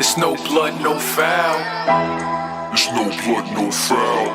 It's no blood, no foul. It's no blood, no foul.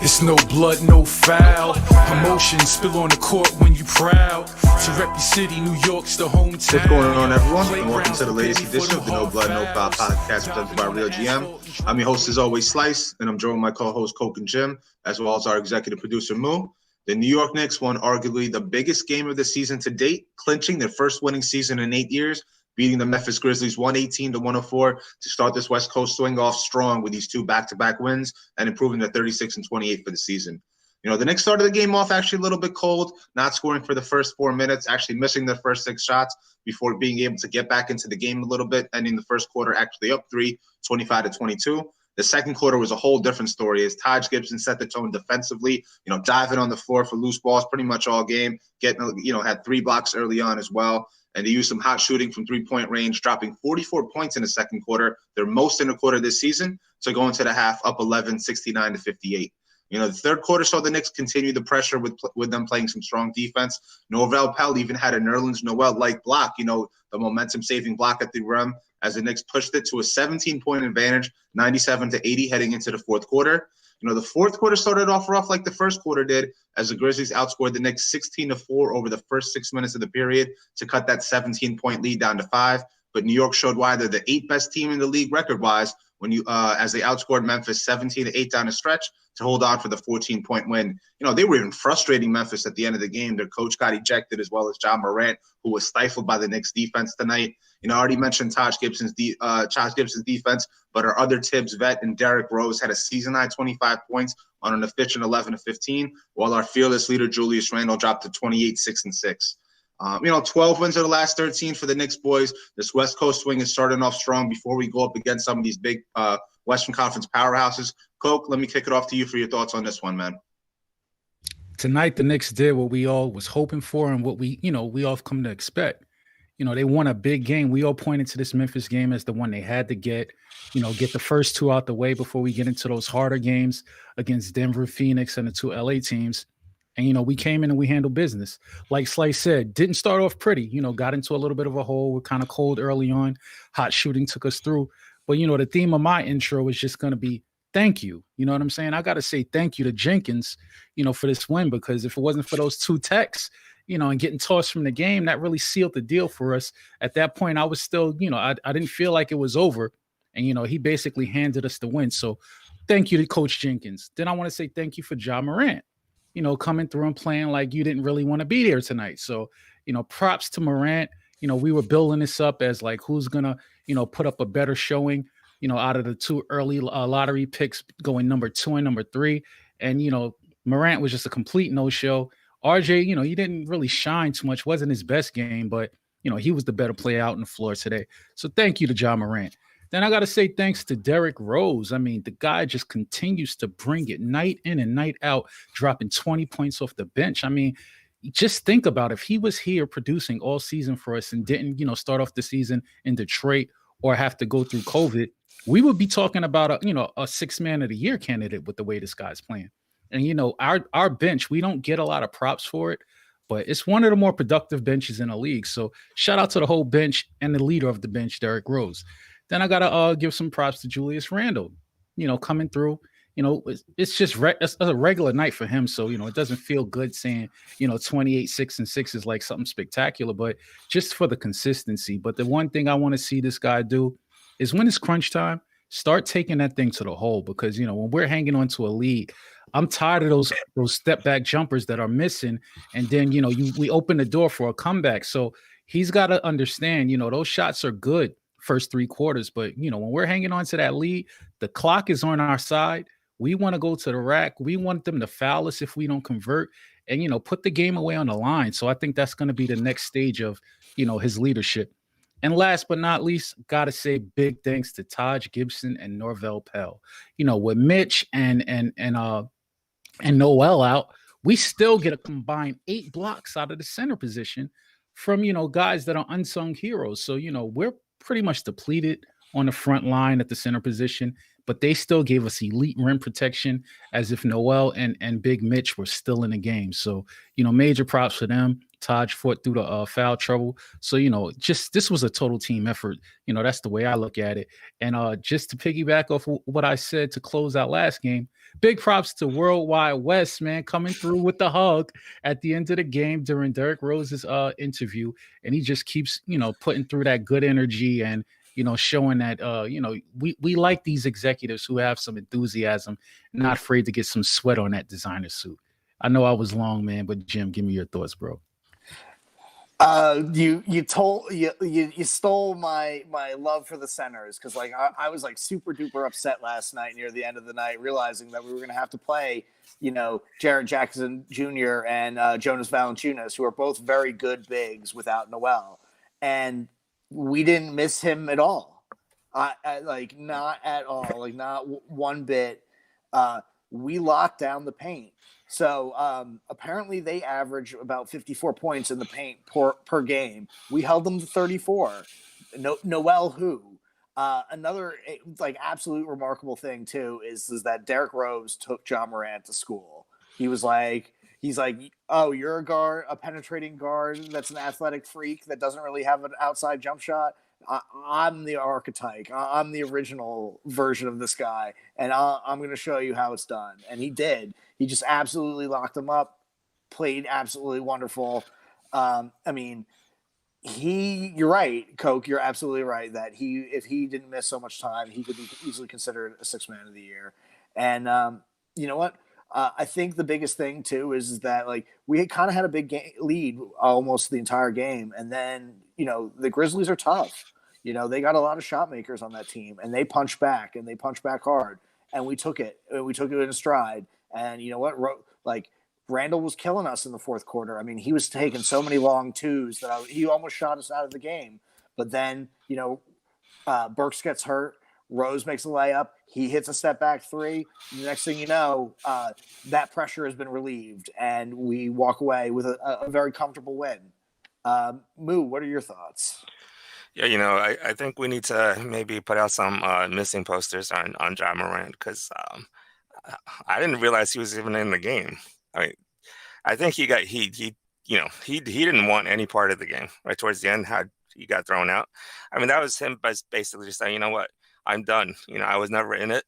It's no blood, no foul. Emotions spill on the court when you proud to rep your city. New York's the hometown. What's going on, everyone? And welcome to the latest edition of the No Blood, No Foul podcast presented by Real GM. I'm your host, as always, Slice, and I'm joined by my co-host, Coke and Jim, as well as our executive producer, Moo. The New York Knicks won arguably the biggest game of the season to date, clinching their first winning season in 8 years, beating the Memphis Grizzlies 118-104 to start this West Coast swing off strong with these two back-to-back wins and improving to 36-28 for the season. You know, the Knicks started the game off actually a little bit cold, not scoring for the first 4 minutes, actually missing their first 6 shots before being able to get back into the game a little bit, ending the first quarter actually up 3, 25-22. The second quarter was a whole different story as Taj Gibson set the tone defensively, diving on the floor for loose balls pretty much all game, had 3 blocks early on as well. And they used some hot shooting from three-point range, dropping 44 points in the second quarter, their most in a quarter this season, to go into the half up 11, 69-58. The third quarter saw the Knicks continue the pressure with them playing some strong defense. Norvel, Pelle even had a Nerlens Noels-like block, the momentum-saving block at the rim, as the Knicks pushed it to a 17-point advantage, 97-80 heading into the fourth quarter. The fourth quarter started off rough like the first quarter did, as the Grizzlies outscored the Knicks 16-4 over the first 6 minutes of the period to cut that 17-point lead down to 5. But New York showed why they're the 8th best team in the league record-wise as they outscored Memphis 17-8 down the stretch to hold on for the 14-point win. They were even frustrating Memphis at the end of the game. Their coach got ejected, as well as Ja Morant, who was stifled by the Knicks defense tonight. I already mentioned Taj Gibson's defense, but our other Tibbs vet and Derrick Rose had a season-high 25 points on an efficient 11-15, while our fearless leader Julius Randle dropped to 28, 6 and 6. 12 wins of the last 13 for the Knicks boys. This West Coast swing is starting off strong before we go up against some of these big Western Conference powerhouses. Coke, let me kick it off to you for your thoughts on this one, man. Tonight, the Knicks did what we all was hoping for and what we all come to expect. They won a big game. We all pointed to this Memphis game as the one they had to get the first 2 out the way before we get into those harder games against Denver, Phoenix, and the 2 LA teams. And, we came in and we handled business. Like Slice said, didn't start off pretty, got into a little bit of a hole. We're kind of cold early on. Hot shooting took us through. But, the theme of my intro is just going to be thank you. You know what I'm saying? I got to say thank you to Jenkins, for this win, because if it wasn't for those 2 techs, and getting tossed from the game, that really sealed the deal for us. At that point, I was still, I didn't feel like it was over. And, he basically handed us the win. So thank you to Coach Jenkins. Then I want to say thank you for Ja Morant, coming through and playing like you didn't really want to be there tonight. So, props to Morant. We were building this up as like who's going to, put up a better showing, out of the 2 early lottery picks going number 2 and number 3. And, Morant was just a complete no-show. RJ, he didn't really shine too much. Wasn't his best game, but, he was the better player out on the floor today. So thank you to Ja Morant. Then I got to say thanks to Derrick Rose. I mean, the guy just continues to bring it night in and night out, dropping 20 points off the bench. I mean, just think about if he was here producing all season for us and didn't, start off the season in Detroit or have to go through COVID, we would be talking about a 6th man of the year candidate with the way this guy's playing. And, our bench, we don't get a lot of props for it, but it's one of the more productive benches in the league. So shout out to the whole bench and the leader of the bench, Derrick Rose. Then I got to give some props to Julius Randle, coming through. It's just it's a regular night for him. So, it doesn't feel good saying, 28, 6 and 6 is like something spectacular, but just for the consistency. But the one thing I want to see this guy do is when it's crunch time, start taking that thing to the hole, because, when we're hanging on to a lead, I'm tired of those step back jumpers that are missing. And then, we open the door for a comeback. So he's got to understand, those shots are good first 3 quarters. But, when we're hanging on to that lead, the clock is on our side. We want to go to the rack. We want them to foul us if we don't convert and, put the game away on the line. So I think that's going to be the next stage of, his leadership. And last but not least, got to say big thanks to Taj Gibson and Norvel Pelle. With Mitch and Noel out, we still get a combined 8 blocks out of the center position from, guys that are unsung heroes. So, we're pretty much depleted on the front line at the center position, but they still gave us elite rim protection as if Noel and Big Mitch were still in the game. So, major props for them. Taj fought through the foul trouble. So, just this was a total team effort. That's the way I look at it. And just to piggyback off what I said to close out last game, big props to Worldwide West, man, coming through with the hug at the end of the game during Derrick Rose's interview. And he just keeps, putting through that good energy and, showing that, we like these executives who have some enthusiasm, not afraid to get some sweat on that designer suit. I know I was long, man, but Jim, give me your thoughts, bro. You stole my love for the centers, because I was super duper upset last night near the end of the night, realizing that we were going to have to play Jarrett Jackson Jr. and Jonas Valanciunas, who are both very good bigs without Noel, and we didn't miss him at all. Not at all, not one bit. We locked down the paint. So apparently they average about 54 points in the paint per game. We held them to 34. Noel who? Another absolute remarkable thing too is that Derrick Rose took John Morant to school. He's like, oh, you're a penetrating guard that's an athletic freak that doesn't really have an outside jump shot. I'm the archetype. I'm the original version of this guy, and I'm going to show you how it's done. And he did. He just absolutely locked him up, played absolutely wonderful. You're right, Coke. You're absolutely right that if he didn't miss so much time, he could be easily considered a sixth man of the year. And you know what? I think the biggest thing too is that we kind of had a big lead almost the entire game, and then the Grizzlies are tough. They got a lot of shot makers on that team, and they punch back, and they punch back hard. And we took it. We took it in stride. And you know what? Randle was killing us in the fourth quarter. I mean, he was taking so many long twos that he almost shot us out of the game. But then, Burks gets hurt. Rose makes a layup. He hits a step back three. The next thing you know, that pressure has been relieved, and we walk away with a very comfortable win. Moo, what are your thoughts? Yeah, I think we need to maybe put out some missing posters on John Morant, because I didn't realize he was even in the game. I mean, I think he didn't want any part of the game. Right towards the end, how he got thrown out. I mean, that was him basically just saying, you know what, I'm done. I was never in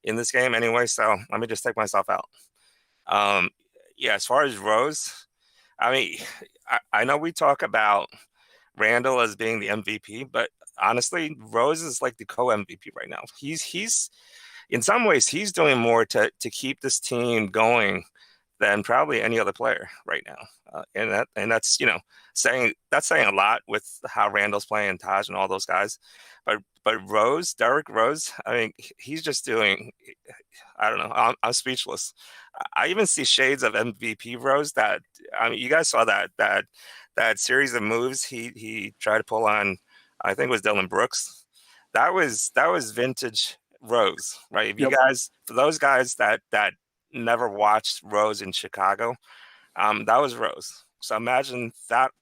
this game anyway, so let me just take myself out. As far as Rose, I mean, I know we talk about Randle as being the MVP, but honestly, Rose is like the co-MVP right now. He's in some ways he's doing more to keep this team going than probably any other player right now, and that's saying a lot with how Randle's playing, Taj, and all those guys, but Rose, Derrick Rose, I mean, he's just doing. I don't know. I'm speechless. I even see shades of MVP Rose. That, I mean, you guys saw that series of moves he tried to pull on. I think it was Dylan Brooks. That was vintage Rose, right? If you guys, for those guys that never watched Rose in Chicago, that was Rose. So imagine that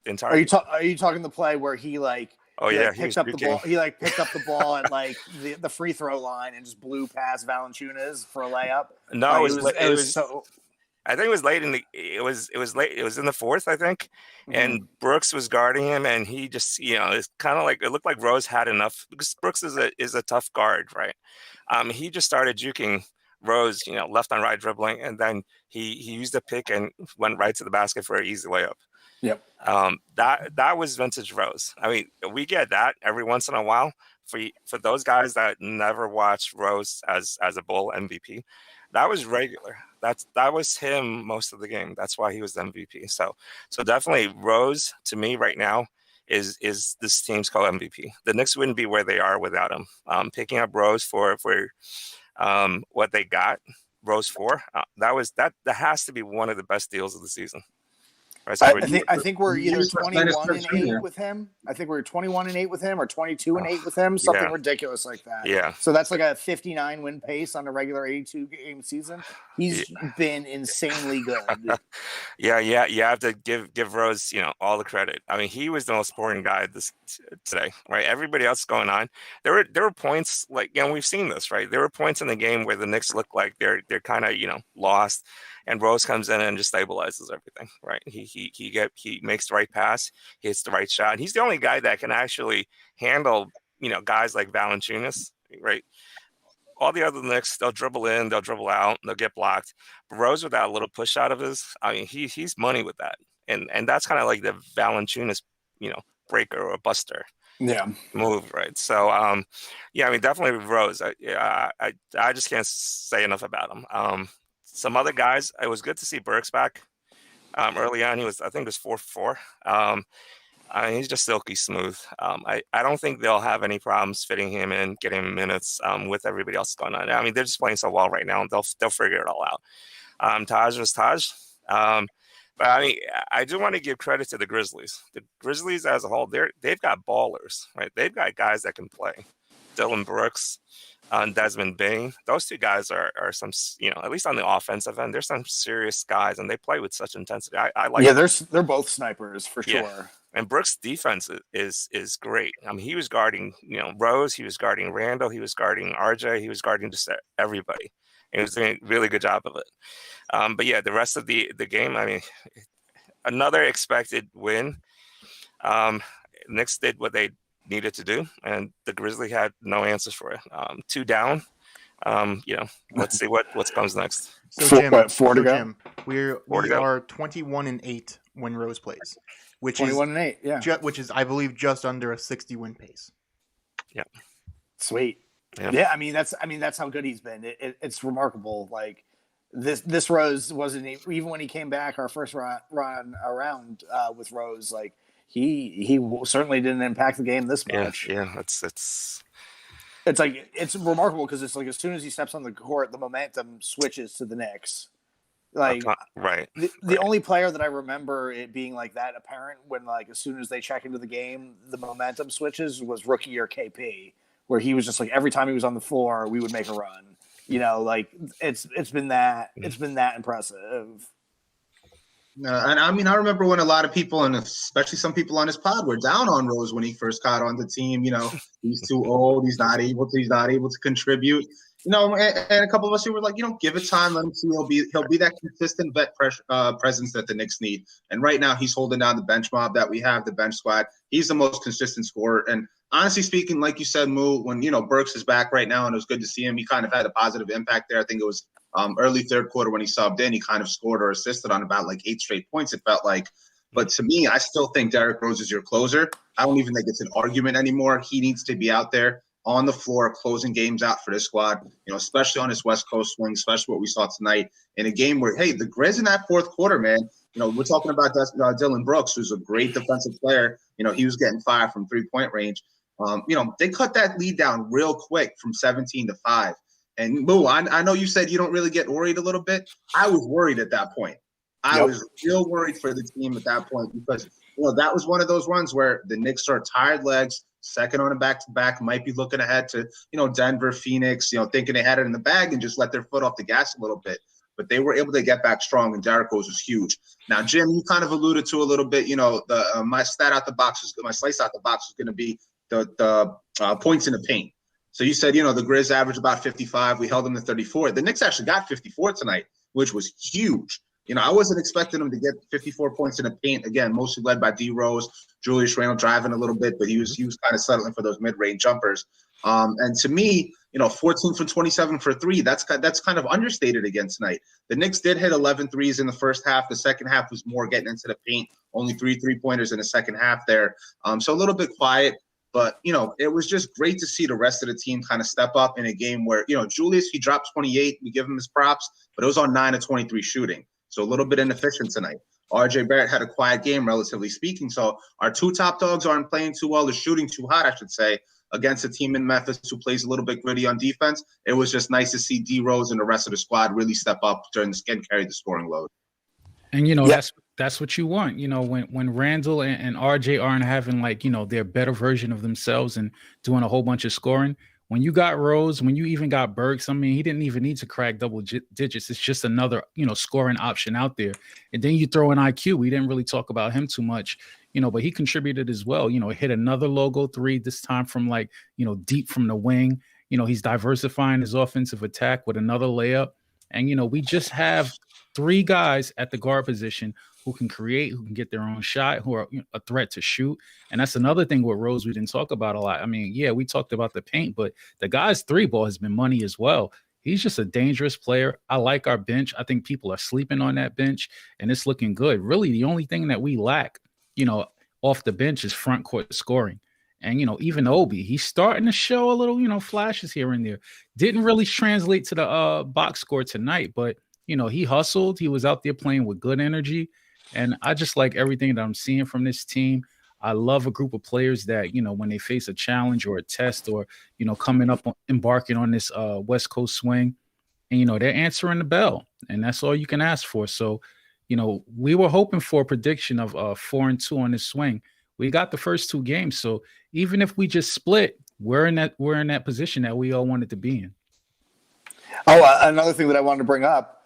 entire. Are you talking the play where he picked up the ball? He picked up the ball at the free throw line and just blew past Valanciunas for a layup. No, it was so. I think it was late it was late. It was in the fourth, I think. Mm-hmm. And Brooks was guarding him, and he just, it's kind of it looked like Rose had enough, because Brooks is a tough guard, right? He just started juking Rose, left on right dribbling, and then he used a pick and went right to the basket for an easy layup. Yep. That was vintage Rose. I mean, we get that every once in a while. For those guys that never watched Rose as a Bull MVP, that was regular. That was him most of the game. That's why he was the MVP. So definitely Rose, to me right now, is this team's co-MVP. The Knicks wouldn't be where they are without him. Picking up Rose for what they got Rose for, that has to be one of the best deals of the season. Right, so I think we're either 21-8 with him. I think we're 21-8 with him, or 22-8 with him. Something ridiculous like that. Yeah. So that's like a 59 win pace on a regular 82 game season. He's been insanely good. Yeah. You have to give Rose, all the credit. I mean, he was the most important guy today, right? Everybody else going on. There were points we've seen this, right? There were points in the game where the Knicks looked like they're kind of lost. and Rose comes in and just stabilizes everything, right? He makes the right pass, he hits the right shot. He's the only guy that can actually handle, guys like Valanciunas, right? All the other Knicks, they'll dribble in, they'll dribble out, they'll get blocked. But Rose, with that little push out of his, I mean, he's money with that, and that's kind of like the Valanciunas, breaker or buster move, right? So, yeah, I mean, definitely with Rose. I just can't say enough about him. Some other guys, it was good to see Burks back. Early on, I think it was 4-4. I mean, he's just silky smooth. I don't think they'll have any problems fitting him in, getting him minutes with everybody else going on. I mean, they're just playing so well right now, and they'll figure it all out. Taj was Taj. But I mean, I do want to give credit to the Grizzlies. The Grizzlies as a whole, they've got ballers, right? They've got guys that can play. Dylan Brooks, Desmond Bain. Those two guys are some, at least on the offensive end, they're some serious guys, and they play with such intensity. I like. Yeah, they're both snipers for sure. Yeah. And Brooks' defense is great. I mean, he was guarding, Rose, he was guarding Randle, he was guarding RJ, he was guarding just everybody. And he was doing a really good job of it. But yeah, the rest of the game, I mean, another expected win. Knicks did what they needed to do, and the Grizzlies had no answers for it. 2 down. Let's see what comes next. So Jim, four to go. Jim, we are 21-8 when Rose plays, which 21-8, yeah, which is, I believe, just under a 60-win pace. Yeah, sweet. Yeah, I mean that's how good he's been. It's remarkable. Like this Rose wasn't even when he came back our first run around with Rose. Like he certainly didn't impact the game this much. Yeah, it's like it's remarkable because it's like as soon as he steps on the court, the momentum switches to the Knicks. Like right. The only player that I remember it being like that apparent when like as soon as they check into the game, the momentum switches was rookie year KP, where he was just like every time he was on the floor, we would make a run. Like it's been that impressive. And I mean, I remember when a lot of people, and especially some people on this pod, were down on Rose when he first got on the team. He's too old. He's not able to contribute. And a couple of us who were like, give it time, let him see. He'll be that consistent vet presence that the Knicks need. And right now, he's holding down the bench mob that we have, the bench squad. He's the most consistent scorer. And honestly speaking, like you said, Moo, when Burks is back right now, and it was good to see him, he kind of had a positive impact there. I think it was early third quarter when he subbed in, he kind of scored or assisted on about like 8 straight points, it felt like. But to me, I still think Derrick Rose is your closer. I don't even think it's an argument anymore. He needs to be out there on the floor, closing games out for this squad, especially on this West Coast swing, especially what we saw tonight in a game where, hey, the Grizz in that fourth quarter, man, we're talking about Dylan Brooks, who's a great defensive player. He was getting fired from 3-point range. They cut that lead down real quick from 17-5. And Moo, I know you said you don't really get worried a little bit. I was worried at that point. I was real worried for the team at that point because, that was one of those runs where the Knicks are tired legs, second on a back-to-back, might be looking ahead to, Denver, Phoenix, thinking they had it in the bag and just let their foot off the gas a little bit. But they were able to get back strong, and Derrick Rose was huge. Now, Jim, you kind of alluded to a little bit, my slice out the box was going to be the points in the paint. So you said, the Grizz averaged about 55. We held them to 34. The Knicks actually got 54 tonight, which was huge. I wasn't expecting them to get 54 points in the paint. Again, mostly led by D Rose, Julius Randle driving a little bit, but he was kind of settling for those mid-range jumpers. And to me, 14 from 27 for 3, that's kind of understated again tonight. The Knicks did hit 11 threes in the first half. The second half was more getting into the paint, only 3 3-pointers in the second half there. So a little bit quiet. But, it was just great to see the rest of the team kind of step up in a game where, Julius, he dropped 28. We give him his props, but it was on 9 of 23 shooting. So a little bit inefficient tonight. RJ Barrett had a quiet game, relatively speaking. So our 2 top dogs aren't playing too well. They're shooting too hot, I should say, against a team in Memphis who plays a little bit gritty on defense. It was just nice to see D Rose and the rest of the squad really step up during the and carry the scoring load. And, that's what you want, when Randle and RJ aren't having their better version of themselves and doing a whole bunch of scoring. When you got Rose, when you even got Burks, I mean, he didn't even need to crack double digits. It's just another, scoring option out there. And then you throw in IQ. We didn't really talk about him too much, but he contributed as well. Hit another logo 3 this time from deep from the wing. He's diversifying his offensive attack with another layup. And, we just have three guys at the guard position who can create, who can get their own shot, who are a threat to shoot. And that's another thing with Rose we didn't talk about a lot. I mean, yeah, we talked about the paint, but the guy's three ball has been money as well. He's just a dangerous player. I like our bench. I think people are sleeping on that bench, and it's looking good. Really, the only thing that we lack, off the bench is front court scoring. And, even Obi, he's starting to show a little, flashes here and there. Didn't really translate to the box score tonight, but, he hustled. He was out there playing with good energy. And I just like everything that I'm seeing from this team. I love a group of players that, when they face a challenge or a test or, coming up, embarking on this West Coast swing, and, they're answering the bell. And that's all you can ask for. So, we were hoping for a prediction of 4-2 on this swing. We got the first two games. So even if we just split, we're in that position that we all wanted to be in. Oh, another thing that I wanted to bring up.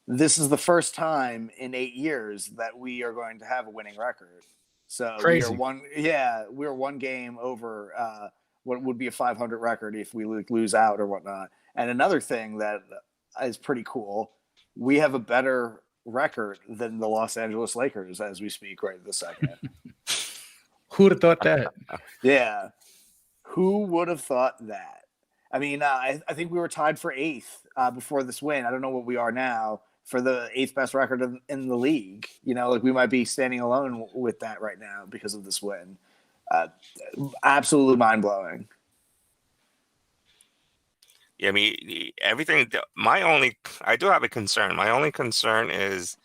This is the first time in 8 years that we are going to have a winning record. So Crazy. we're one game over what would be a 500 record if we lose out or whatnot. And another thing that is pretty cool, we have a better record than the Los Angeles Lakers as we speak right this second. Who would have thought that? Yeah. Who would have thought that? I mean, I think we were tied for 8th before this win. I don't know what we are now for the 8th best record in the league. We might be standing alone with that right now because of this win. Absolutely mind-blowing. Yeah, I mean, everything. I do have a concern. My only concern is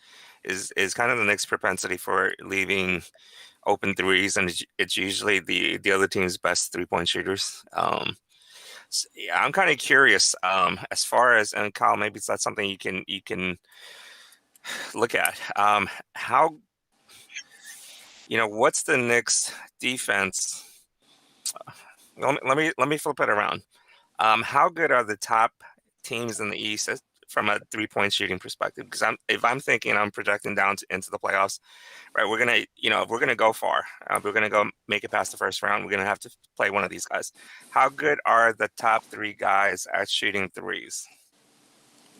kind of the Knicks' propensity for leaving open threes, and it's usually the other team's best 3-point shooters. So, yeah, I'm kind of curious as far as, and Kyle, maybe that's something you can look at. How, what's the Knicks' defense? Let me flip it around. How good are the top teams in the East from a 3-point shooting perspective? Because if I'm thinking I'm projecting down into the playoffs, right? We're gonna, if we're gonna go far, we're gonna go make it past the first round. We're gonna have to play one of these guys. How good are the top 3 guys at shooting threes?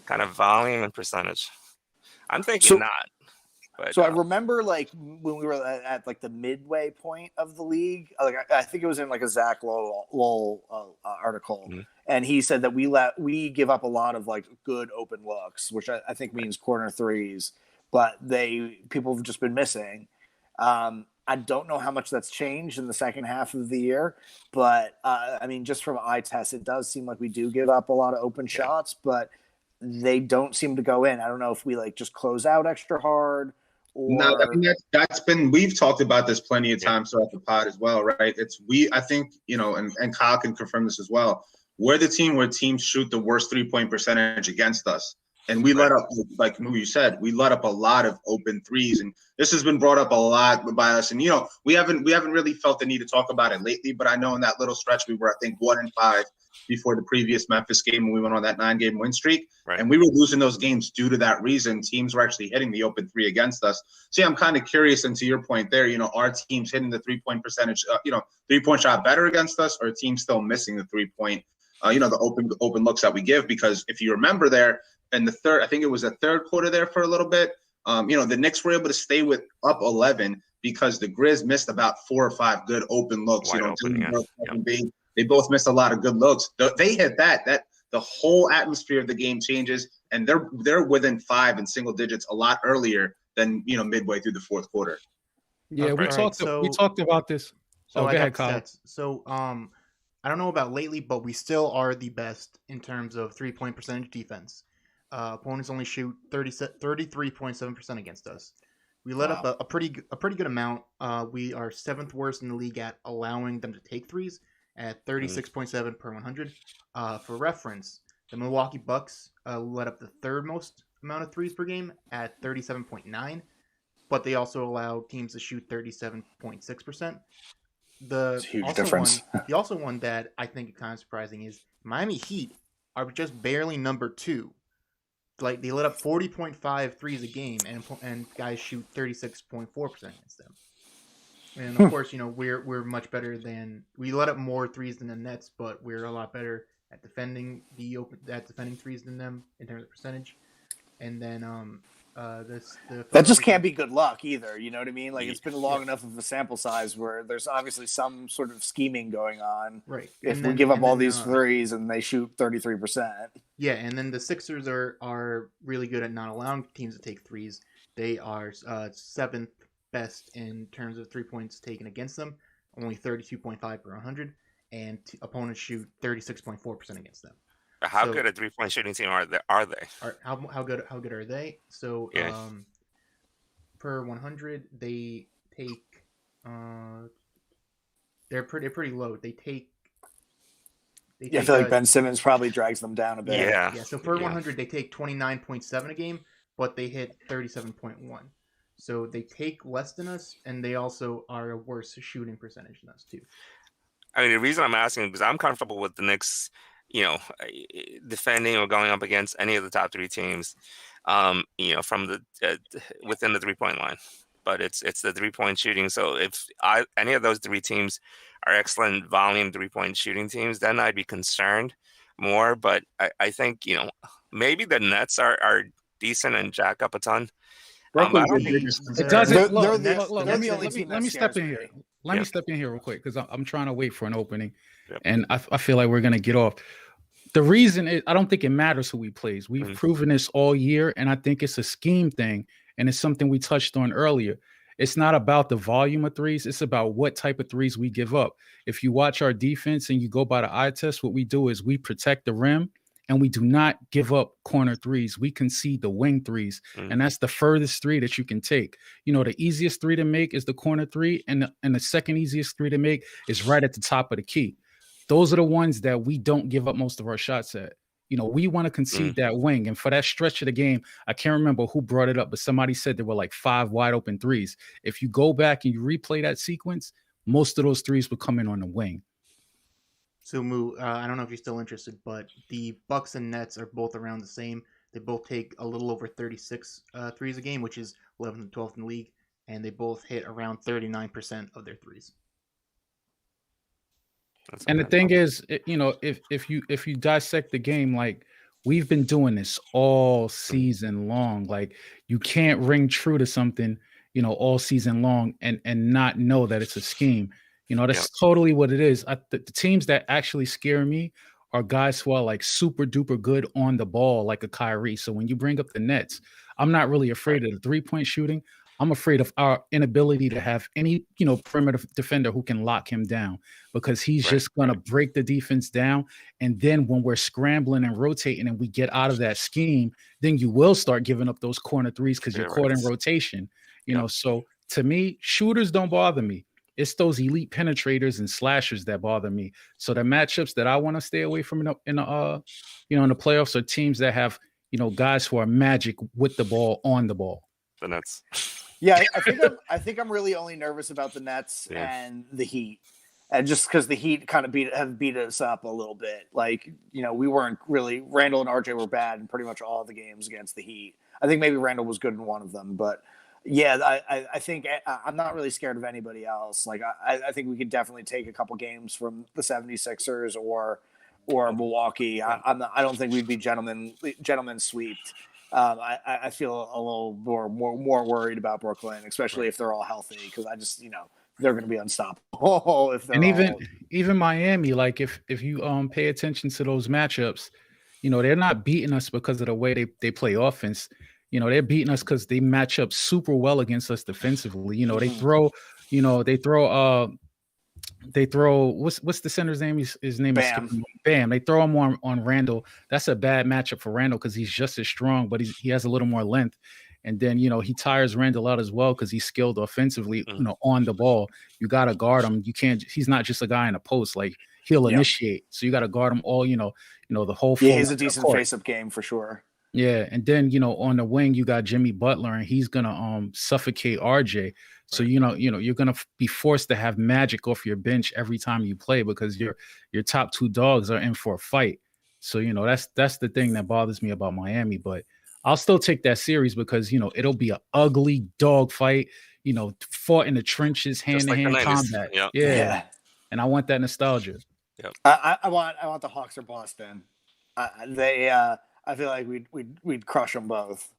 Kind of volume and percentage. I'm thinking not. But, so I remember when we were at the midway point of the league, I think it was in a Zach Lowell article, mm-hmm. and he said that we give up a lot of good open looks, which I think means corner threes, but people have just been missing. I don't know how much that's changed in the second half of the year, but I mean, just from eye test, it does seem like we do give up a lot of open shots, but they don't seem to go in. I don't know if we just close out extra hard. No, I mean that's been, we've talked about this plenty of times throughout the pod as well, right? I think and Kyle can confirm this as well. We're the team where teams shoot the worst 3-point percentage against us, and we let up, like you said, we let up a lot of open threes, and this has been brought up a lot by us. And we haven't really felt the need to talk about it lately, but I know in that little stretch we were, I think, 1-5 before the previous Memphis game when we went on that 9-game win streak. Right. And we were losing those games due to that reason. Teams were actually hitting the open three against us. So yeah, I'm kind of curious, and to your point there, our team's hitting the 3-point percentage, 3-point shot better against us, or teams still missing the 3-point, the open looks that we give. Because if you remember there in the third, I think it was the third quarter there for a little bit, the Knicks were able to stay with up 11 because the Grizz missed about 4 or 5 good open looks. They both missed a lot of good looks. They hit that the whole atmosphere of the game changes, and they're within 5 in single digits a lot earlier than midway through the fourth quarter. Yeah, we talked about this. So go ahead, Kyle. So I don't know about lately, but we still are the best in terms of 3-point percentage defense. Opponents only shoot 33.7% against us. We let up a pretty good amount. We are 7th worst in the league at allowing them to take threes, at 36.7 per 100. For reference, the Milwaukee Bucks let up the 3rd most amount of threes per game at 37.9, but they also allow teams to shoot 37.6%. It's a huge difference. The one that I think is kind of surprising is Miami Heat are just barely number 2. They let up 40.5 threes a game, and guys shoot 36.4% against them. And of course, we're much better we let up more threes than the Nets, but we're a lot better at defending threes than them in terms of percentage. and then that just can't be good luck either. You know what I mean? Like, it's been long Yeah. enough of a sample size where there's obviously some sort of scheming going on. Right. If And we then- give up and all then, these threes and they shoot 33%. Yeah, and then the Sixers are really good at not allowing teams to take threes. They are 7th best in terms of 3 points taken against them, only 32.5 per 100, and opponents shoot 36.4% against them. How So- good a 3-point shooting team are they? How good are they? So Yeah. per 100 they take they're pretty low. They take Yeah, I feel like Ben Simmons probably drags them down a bit. Yeah. So per Yeah. 100 they take 29.7 a game, but they hit 37.1. So they take less than us, and they also are a worse shooting percentage than us too. I mean, the reason I'm asking is because I'm comfortable with the Knicks, defending or going up against any of the top 3 teams, from the within the 3-point line. But it's the 3-point shooting. So if any of those 3 teams are excellent volume 3-point shooting teams, then I'd be concerned more. But I think maybe the Nets are decent and jack up a ton. I don't think- It doesn't. They're Look, the- look, look, they're let the me- only let me- team let that me step scares in me. here. Let me step in here real quick because I'm trying to wait for an opening, Yep. and I feel like we're gonna get off. The reason is I don't think it matters who we plays. We've proven this all year, and I think it's a scheme thing, and it's something we touched on earlier. It's not about the volume of threes; it's about what type of threes we give up. If you watch our defense and you go by the eye test, what we do is we protect the rim. And we do not give up corner threes. We concede the wing threes. And that's the furthest 3 that you can take. The easiest 3 to make is the corner 3. And the second easiest 3 to make is right at the top of the key. Those are the ones that we don't give up most of our shots at. We want to concede that wing. And for that stretch of the game, I can't remember who brought it up, but somebody said there were like 5 wide open threes. If you go back and you replay that sequence, most of those threes would come in on the wing. So Moo, I don't know if you're still interested, but the Bucks and Nets are both around the same. They both take a little over 36 threes a game, which is 11th and 12th in the league, and they both hit around 39% of their threes. And the thing is, if you dissect the game, like we've been doing this all season long, like you can't ring true to something, all season long and not know that it's a scheme. That's totally what it is. The teams that actually scare me are guys who are like super duper good on the ball, like a Kyrie. So when you bring up the Nets, I'm not really afraid of the 3-point shooting. I'm afraid of our inability to have any, perimeter defender who can lock him down because he's just going to break the defense down. And then when we're scrambling and rotating and we get out of that scheme, then you will start giving up those corner threes because you're caught in rotation. So to me, shooters don't bother me. It's those elite penetrators and slashers that bother me. So the matchups that I want to stay away from in the playoffs are teams that have, guys who are magic with the ball on the ball. The Nets. Yeah, I think I'm really only nervous about the Nets and the Heat, and just because the Heat kind of have beat us up a little bit. Like, we weren't really. Randle and RJ were bad in pretty much all of the games against the Heat. I think maybe Randle was good in one of them, but yeah, I think I'm not really scared of anybody else. Like, I think we could definitely take a couple games from the 76ers or Milwaukee. I don't think we'd be gentlemen sweeped. I feel a little more worried about Brooklyn, especially if they're all healthy, because I just they're going to be unstoppable if they're even Miami. Like if you pay attention to those matchups, they're not beating us because of the way they play offense. They're beating us because they match up super well against us defensively. They throw what's the center's name? His name Bam. is Bam. They throw him on Randle. That's a bad matchup for Randle because he's just as strong, but he has a little more length. And then he tires Randle out as well because he's skilled offensively. On the ball, you got to guard him. You can't. He's not just a guy in a post. Like he'll initiate, so you got to guard him all. The whole. Yeah, he's a decent face-up game for sure. Yeah, and then on the wing you got Jimmy Butler, and he's gonna suffocate RJ. So you're gonna be forced to have Magic off your bench every time you play because your top 2 dogs are in for a fight. So that's the thing that bothers me about Miami. But I'll still take that series because it'll be an ugly dog fight. Fought in the trenches, hand-to-hand combat. Yeah, and I want that nostalgia. Yep. I want the Hawks or Boston. I feel like we'd crush them both.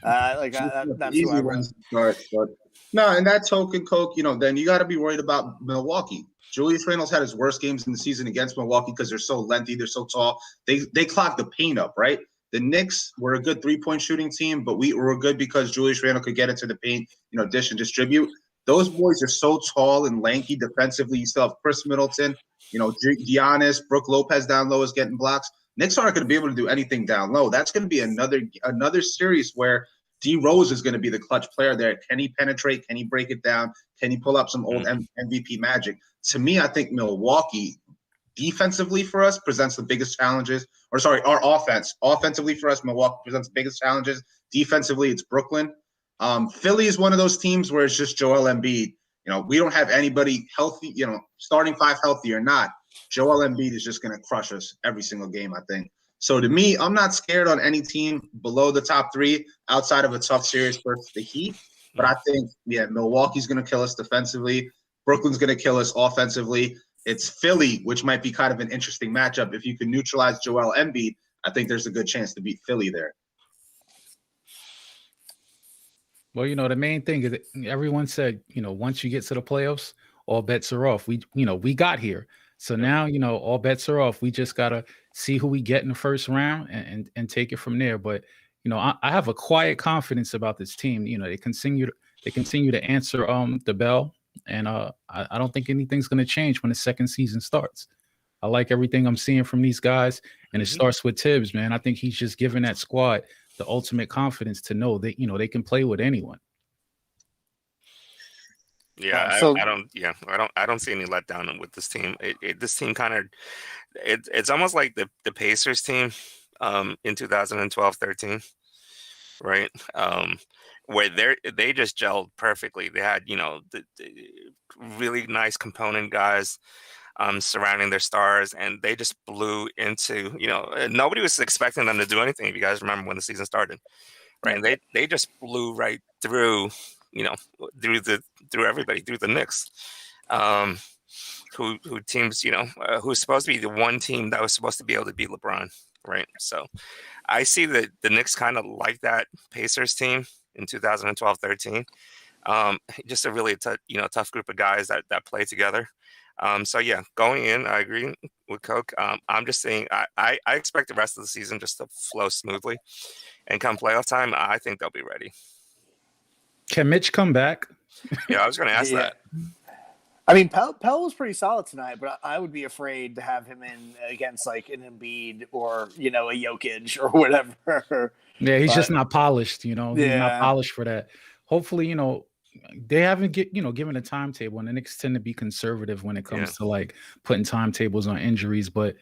That's easy who I ones to start. But no, and that token, Coke, then you got to be worried about Milwaukee. Julius Randle's had his worst games in the season against Milwaukee because they're so lengthy, they're so tall. They clog the paint up, right? The Knicks were a good 3-point shooting team, but we were good because Julius Randle could get into the paint, dish and distribute. Those boys are so tall and lanky defensively. You still have Chris Middleton, Giannis, Brook Lopez down low is getting blocks. Knicks aren't going to be able to do anything down low. That's going to be another series where D Rose is going to be the clutch player there. Can he penetrate? Can he break it down? Can he pull up some old MVP magic? To me, I think Milwaukee defensively for us presents the biggest challenges. Our offense. Offensively for us, Milwaukee presents the biggest challenges. Defensively, it's Brooklyn. Philly is one of those teams where it's just Joel Embiid. We don't have anybody healthy, starting five healthy or not. Joel Embiid is just going to crush us every single game, I think. So to me, I'm not scared on any team below the top 3 outside of a tough series versus the Heat. But I think, Milwaukee's going to kill us defensively. Brooklyn's going to kill us offensively. It's Philly, which might be kind of an interesting matchup. If you can neutralize Joel Embiid, I think there's a good chance to beat Philly there. Well, the main thing is that everyone said, once you get to the playoffs, all bets are off. We got here. So now, all bets are off. We just got to see who we get in the first round and take it from there. But, I have a quiet confidence about this team. They continue to answer the bell. And I don't think anything's going to change when the second season starts. I like everything I'm seeing from these guys. And it starts with Tibbs, man. I think he's just giving that squad the ultimate confidence to know that, they can play with anyone. Yeah, I don't see any letdown with this team. This team kind of, it's almost like the Pacers team in 2012-13, right? Where they just gelled perfectly. They had the really nice component guys surrounding their stars, and they just blew into nobody was expecting them to do anything. If you guys remember when the season started, right? And they just blew right through. Through everybody, through the Knicks, who teams, who's supposed to be the one team that was supposed to be able to beat LeBron, right? So I see that the Knicks kind of like that Pacers team in 2012-13. Just a really tough group of guys that play together. So yeah, going in, I agree with Coke. I'm just saying I expect the rest of the season just to flow smoothly, and come playoff time, I think they'll be ready. Can Mitch come back? Yeah, I was going to ask that. I mean, Pelle was pretty solid tonight, but I would be afraid to have him in against like an Embiid or a Jokic or whatever. Yeah, he's just not polished. He's not polished for that. Hopefully, they haven't given a timetable, and the Knicks tend to be conservative when it comes to like putting timetables on injuries. But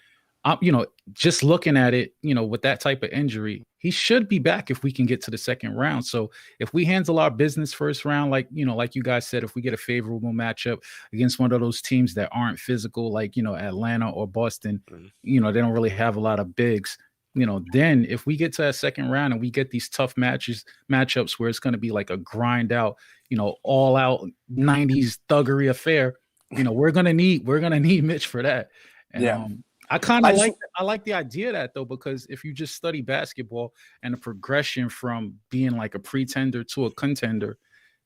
just looking at it, with that type of injury, he should be back if we can get to the second round. So if we handle our business first round, like you guys said, if we get a favorable matchup against one of those teams that aren't physical, like, Atlanta or Boston, they don't really have a lot of bigs, then if we get to that second round and we get these tough matchups where it's going to be like a grind out, all out 90s thuggery affair, we're going to need Mitch for that. And, I kind of like the idea of that, though, because if you just study basketball and the progression from being like a pretender to a contender,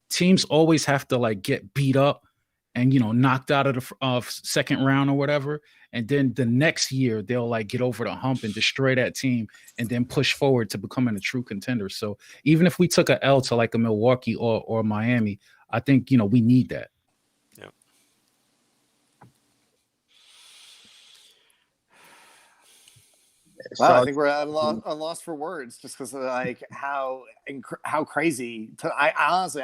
teams always have to like get beat up and, knocked out of the second round or whatever. And then the next year they'll like get over the hump and destroy that team and then push forward to becoming a true contender. So even if we took a L to like a Milwaukee or Miami, I think, we need that. Wow, I think we're at a loss for words just because of like how crazy. I honestly,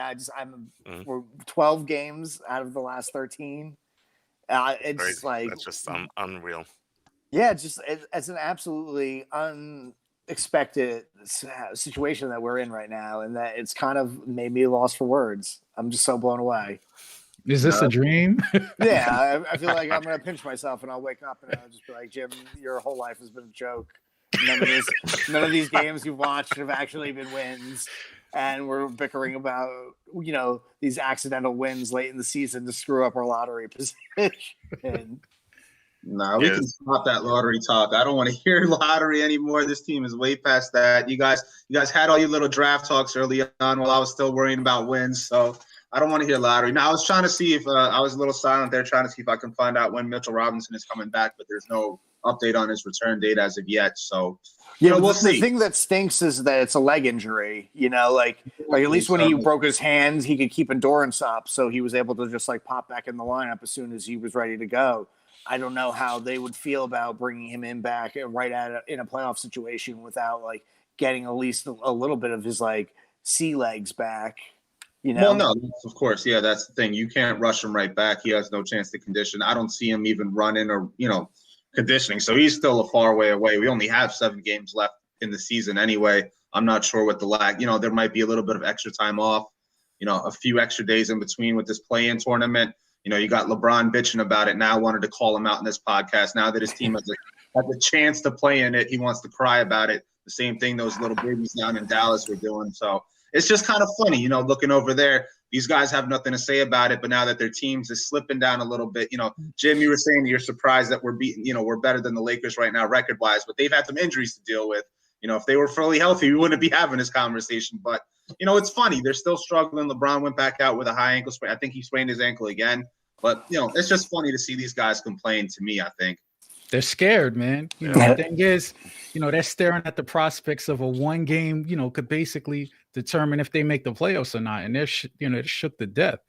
we're 12 games out of the last 13. It's crazy. like that's just unreal. Yeah, it's an absolutely unexpected situation that we're in right now, and that it's kind of made me lost for words. I'm just so blown away. Is this a dream? Yeah, I feel like I'm going to pinch myself and I'll wake up and I'll just be like, Jim, your whole life has been a joke. None of these games you've watched have actually been wins. And we're bickering about, these accidental wins late in the season to screw up our lottery position. Nah, we can stop that lottery talk. I don't want to hear lottery anymore. This team is way past that. You guys had all your little draft talks early on while I was still worrying about wins. So I don't want to hear lottery. Now, I was trying to see if I was a little silent there, trying to see if I can find out when Mitchell Robinson is coming back, but there's no update on his return date as of yet. So, we'll see. The thing that stinks is that it's a leg injury. Like at least when he broke his hands, he could keep endurance up, so he was able to just like pop back in the lineup as soon as he was ready to go. I don't know how they would feel about bringing him in back in a playoff situation without like getting at least a little bit of his like sea legs back. Well, no, of course. Yeah, that's the thing. You can't rush him right back. He has no chance to condition. I don't see him even running or, conditioning. So he's still a far way away. We only have 7 games left in the season anyway. I'm not sure what the lag, there might be a little bit of extra time off, a few extra days in between with this play-in tournament. You got LeBron bitching about it now, wanted to call him out in this podcast. Now that his team has the chance to play in it, he wants to cry about it. The same thing those little babies down in Dallas were doing. So it's just kind of funny, looking over there. These guys have nothing to say about it, but now that their teams is slipping down a little bit, Jim, you were saying you're surprised that we're beating, we're better than the Lakers right now record-wise, but they've had some injuries to deal with. If they were fully healthy, we wouldn't be having this conversation. But, it's funny. They're still struggling. LeBron went back out with a high ankle sprain. I think he sprained his ankle again. But, it's just funny to see these guys complain to me, I think. They're scared, man. The thing is, they're staring at the prospects of a one game, could basically determine if they make the playoffs or not. And they're shook to death.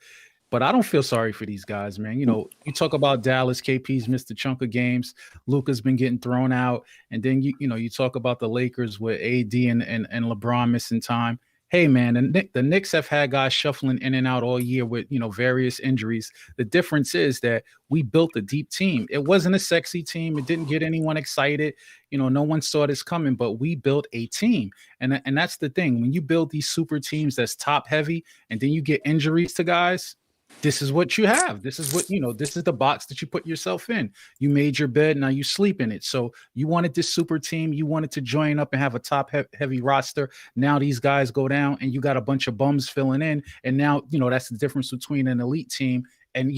But I don't feel sorry for these guys, man. You talk about Dallas, KP's missed a chunk of games. Luka's been getting thrown out. And then, you talk about the Lakers with AD and LeBron missing time. Hey, man, the Knicks have had guys shuffling in and out all year with, various injuries. The difference is that we built a deep team. It wasn't a sexy team. It didn't get anyone excited. No one saw this coming, but we built a team. And that's the thing. When you build these super teams that's top heavy and then you get injuries to guys, this is what you have. This is what, this is the box that you put yourself in. You made your bed. Now you sleep in it. So you wanted this super team. You wanted to join up and have a top heavy roster. Now these guys go down and you got a bunch of bums filling in. And now, that's the difference between an elite team and,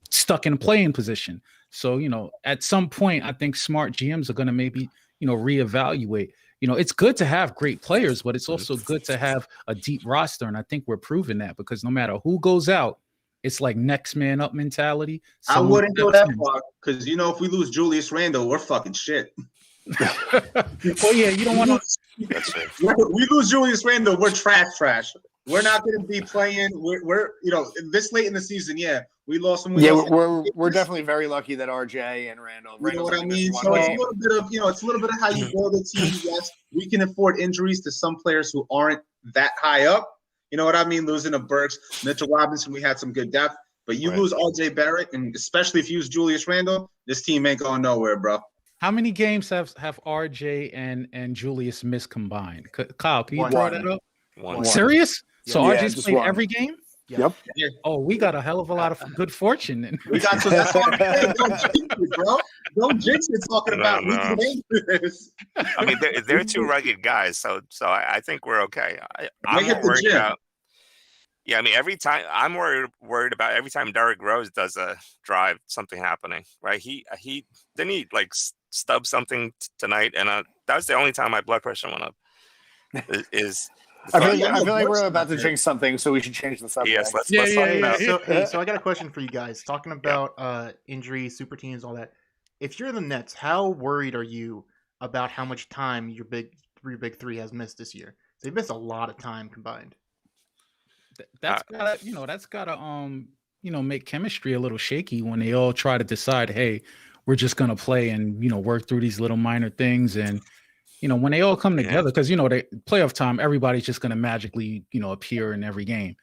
stuck in a playing position. So, at some point, I think smart GMs are going to maybe, reevaluate. It's good to have great players, but it's also good to have a deep roster. And I think we're proving that because no matter who goes out, it's like next man up mentality. I wouldn't go that far because, if we lose Julius Randle, we're fucking shit. Well, yeah, you don't want to. We lose Julius Randle, we're trash. We're not going to be playing. We're this late in the season, yeah, we lost him. We're definitely very lucky that RJ and Randle. You know what I mean? So it's a little bit of it's a little bit of how you build a team. Yes, we can afford injuries to some players who aren't that high up. You know what I mean? Losing to Burks, Mitchell Robinson, we had some good depth. But you lose RJ Barrett, and especially if you use Julius Randle, this team ain't going nowhere, bro. How many games have RJ and Julius missed combined? Kyle, can you draw that up? One. Serious? So Yeah, RJ's played every game? Yep. Yeah. Oh, we got a hell of a lot of good fortune. Then. We got to that's what I'm saying. Don't jinx it, bro. Don't jinx it talking about we can do this. I mean, they're two rugged guys, so I think we're okay. I'm worried about. Yeah, I mean, I'm worried about every time Derrick Rose does a drive, something happening, right? He didn't he like stub something tonight, and that was the only time my blood pressure went up. I feel like we're about to jinx something, so we should change the subject. Yes, let's talk about. So I got a question for you guys. Talking about injuries, super teams, all that. If you're the Nets, how worried are you about how much time your big three has missed this year? They've missed a lot of time combined. That's gotta make chemistry a little shaky when they all try to decide, hey, we're just gonna play and work through these little minor things and. When they all come together, because, the playoff time, everybody's just going to magically, appear in every game.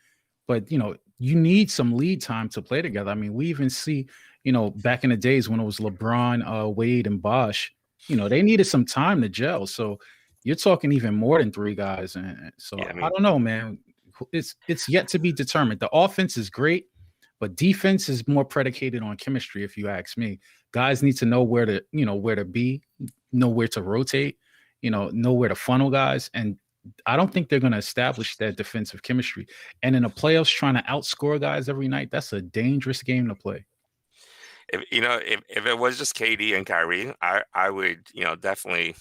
But, you need some lead time to play together. I mean, we even see, back in the days when it was LeBron, Wade, and Bosh, they needed some time to gel. So you're talking even more than 3 guys. And so I don't know, man. It's yet to be determined. The offense is great, but defense is more predicated on chemistry, if you ask me. Guys need to know where to be, know where to rotate. Know where to funnel guys. And I don't think they're going to establish that defensive chemistry. And in the playoffs, trying to outscore guys every night, that's a dangerous game to play. if it was just KD and Kyrie, I would definitely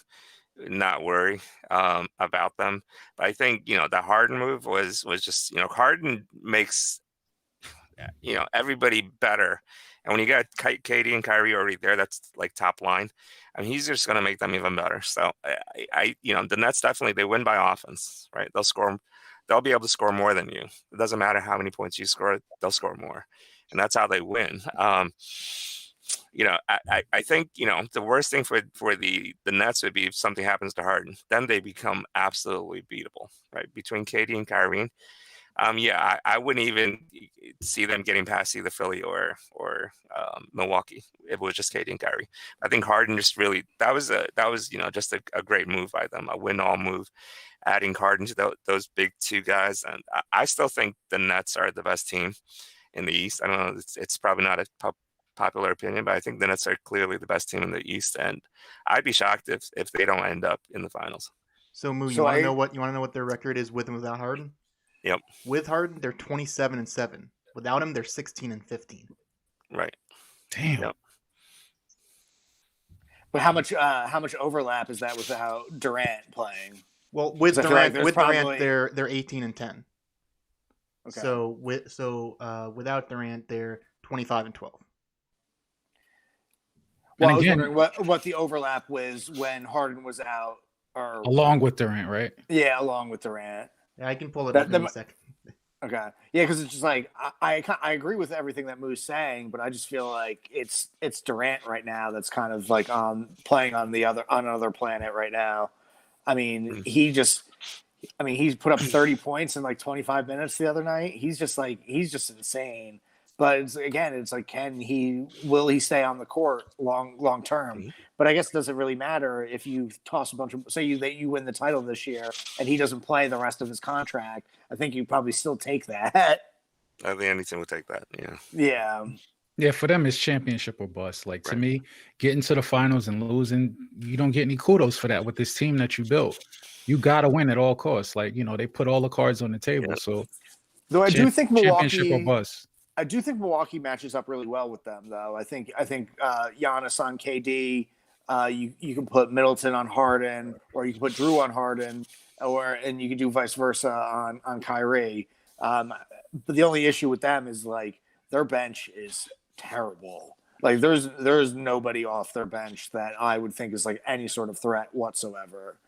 not worry about them. But I think the Harden move was just Harden makes everybody better. And when you got KD and Kyrie already there, that's like top line. I mean, he's just going to make them even better. So the Nets definitely, they win by offense, right? They'll be able to score more than you. It doesn't matter how many points you score, they'll score more. And that's how they win. I think, the worst thing for the Nets would be if something happens to Harden. Then they become absolutely beatable, right? Between KD and Kyrie. I wouldn't even see them getting past either Philly or Milwaukee if it was just KD and Kyrie. I think Harden just really that was just a great move by them, a win-all move, adding Harden to those big two guys. And I still think the Nets are the best team in the East. I don't know, it's probably not a popular opinion, but I think the Nets are clearly the best team in the East, and I'd be shocked if they don't end up in the finals. So Moo, you want to know what their record is with and without Harden? Yep. With Harden, they're 27-7. Without him, they're 16-15. Right. Damn. Yep. But how much overlap is that without Durant playing? Well, with Durant, they're 18-10. Okay. So without Durant, they're 25-12. Well, I was wondering what the overlap was when Harden was out, or along with Durant, right? Yeah, along with Durant. Yeah, I can pull it up in a second. Okay. Yeah, because it's just like I agree with everything that Moo's saying, but I just feel like it's Durant right now that's kind of like playing on another planet right now. I mean, he's put up 30 points in like 25 minutes the other night. He's just insane. But it's like, will he stay on the court long term? But I guess it doesn't really matter if you toss a bunch of, say you win the title this year and he doesn't play the rest of his contract. I think you probably still take that. I think any team would take that. Yeah. Yeah. Yeah, for them it's championship or bust. Like to me, getting to the finals and losing, you don't get any kudos for that with this team that you built. You gotta win at all costs. Like they put all the cards on the table. Yeah. So, though I do think championship or bust. I do think Milwaukee matches up really well with them, though. I think Giannis on KD. You can put Middleton on Harden, or you can put Drew on Harden, and you can do vice versa on Kyrie. But the only issue with them is like their bench is terrible. Like there's nobody off their bench that I would think is like any sort of threat whatsoever.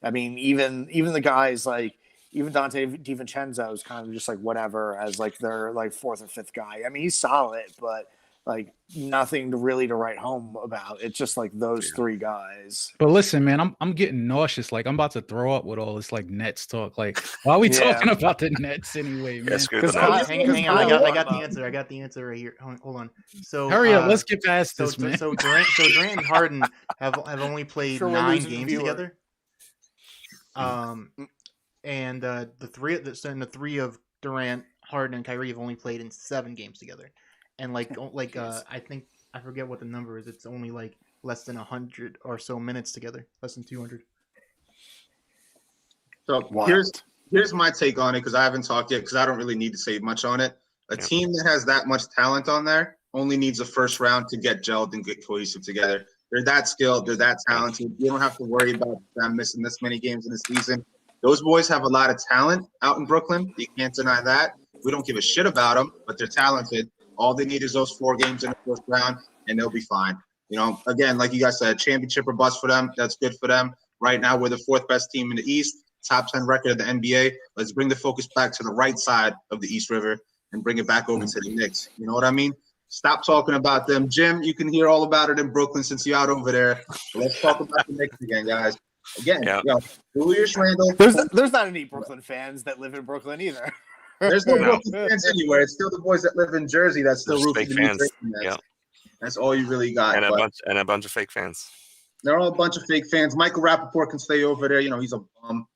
I mean, even the guys like. Even Dante DiVincenzo is kind of just like whatever as like their like fourth or fifth guy. I mean, he's solid, but like nothing to write home about. It's just like those three guys. But listen, man, I'm getting nauseous. Like I'm about to throw up with all this like Nets talk. Like why are we talking about the Nets anyway, man? Hang on, I got the answer. I got the answer right here. Hold on. So hurry up, let's get past this, man. So Durant and Harden have only played 9 games together. And the three of Durant, Harden, and Kyrie have only played in 7 games together, and I think I forget what the number is. It's only like less than 100 or so minutes together, less than 200. So here's my take on it because I haven't talked yet because I don't really need to say much on it. A team that has that much talent on there only needs a first round to get gelled and get cohesive together. They're that skilled. They're that talented. You don't have to worry about them missing this many games in the season. Those boys have a lot of talent out in Brooklyn. You can't deny that. We don't give a shit about them, but they're talented. All they need is those 4 games in the first round, and they'll be fine. Again, like you guys said, championship or bust for them. That's good for them. Right now, we're the 4th best team in the East, top 10 record of the NBA. Let's bring the focus back to the right side of the East River and bring it back over to the Knicks. You know what I mean? Stop talking about them. Jim, you can hear all about it in Brooklyn since you're out over there. Let's talk about the Knicks again, guys. Again, Julius Randle. There's not any Brooklyn fans that live in Brooklyn either. There's no Brooklyn fans anywhere. It's still the boys that live in Jersey that's still rooting for the Knicks. That's all you really got. And a bunch of fake fans. They're all a bunch of fake fans. Michael Rappaport can stay over there. He's a bum.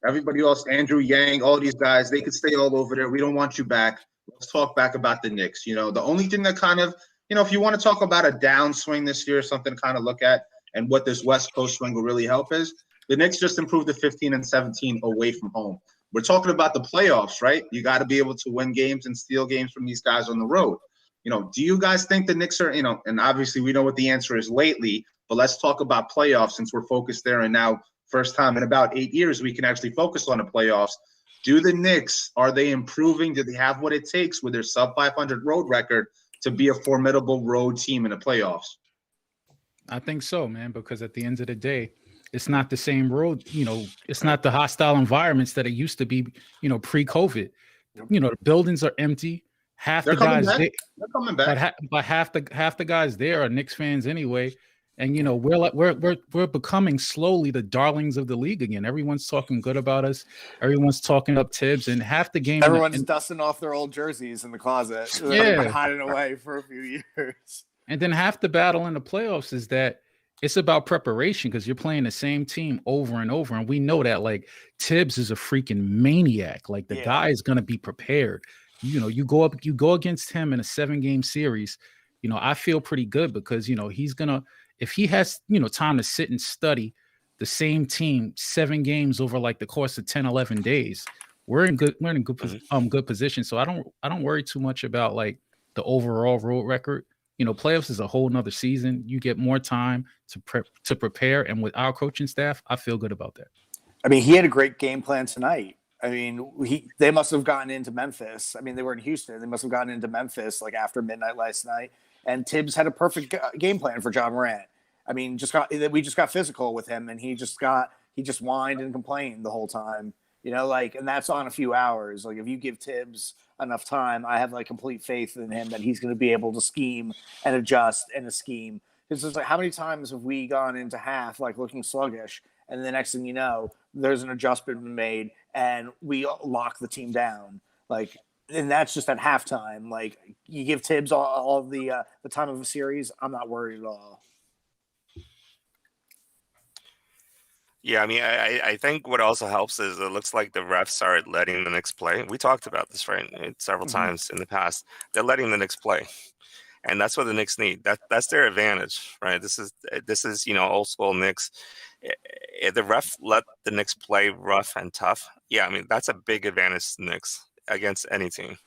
Everybody else, Andrew Yang, all these guys, they could stay all over there. We don't want you back. Let's talk back about the Knicks. The only thing that kind of, if you want to talk about a downswing this year, something to kind of look at, and what this West Coast swing will really help is the Knicks just improved to 15-17 away from home. We're talking about the playoffs, right? You got to be able to win games and steal games from these guys on the road. Do you guys think the Knicks are, and obviously we know what the answer is lately, but let's talk about playoffs since we're focused there. And now, first time in about 8 years, we can actually focus on the playoffs. Do the Knicks, are they improving? Do they have what it takes with their sub 500 road record to be a formidable road team in the playoffs? I think so, man, because at the end of the day, it's not the same road, it's not the hostile environments that it used to be, pre-COVID. The buildings are empty. Half the guys they're coming back. But half the guys there are Knicks fans anyway. And we're becoming slowly the darlings of the league again. Everyone's talking good about us. Everyone's talking up Tibbs, and half the game. Everyone's dusting off their old jerseys in the closet. They've been hiding away for a few years. And then half the battle in the playoffs is that it's about preparation because you're playing the same team over and over. And we know that like Tibbs is a freaking maniac. Like the guy is going to be prepared. You go against him in a 7-game series. I feel pretty good because, he's going to, if he has, time to sit and study the same team 7 games over like the course of 10, 11 days, we're in good position. So I don't worry too much about like the overall road record. Playoffs is a whole nother season. You get more time to prepare. And with our coaching staff, I feel good about that. I mean, he had a great game plan tonight. I mean, they must have gotten into Memphis. I mean, they were in Houston. They must have gotten into Memphis like after midnight last night. And Tibbs had a perfect game plan for John Morant. I mean, we just got physical with him, and he just whined and complained the whole time. And that's on a few hours. Like if you give Tibbs enough time, I have like complete faith in him that he's going to be able to scheme and adjust and a scheme. It's just like how many times have we gone into half like looking sluggish, and the next thing you know, there's an adjustment made and we lock the team down. Like, and that's just at halftime. Like you give Tibbs all the time of a series, I'm not worried at all. Yeah, I mean, I think what also helps is it looks like the refs are letting the Knicks play. We talked about this, right, several times in the past. They're letting the Knicks play, and that's what the Knicks need. That's their advantage, right? This is old school Knicks. If the ref let the Knicks play rough and tough, yeah, I mean that's a big advantage to the Knicks against any team.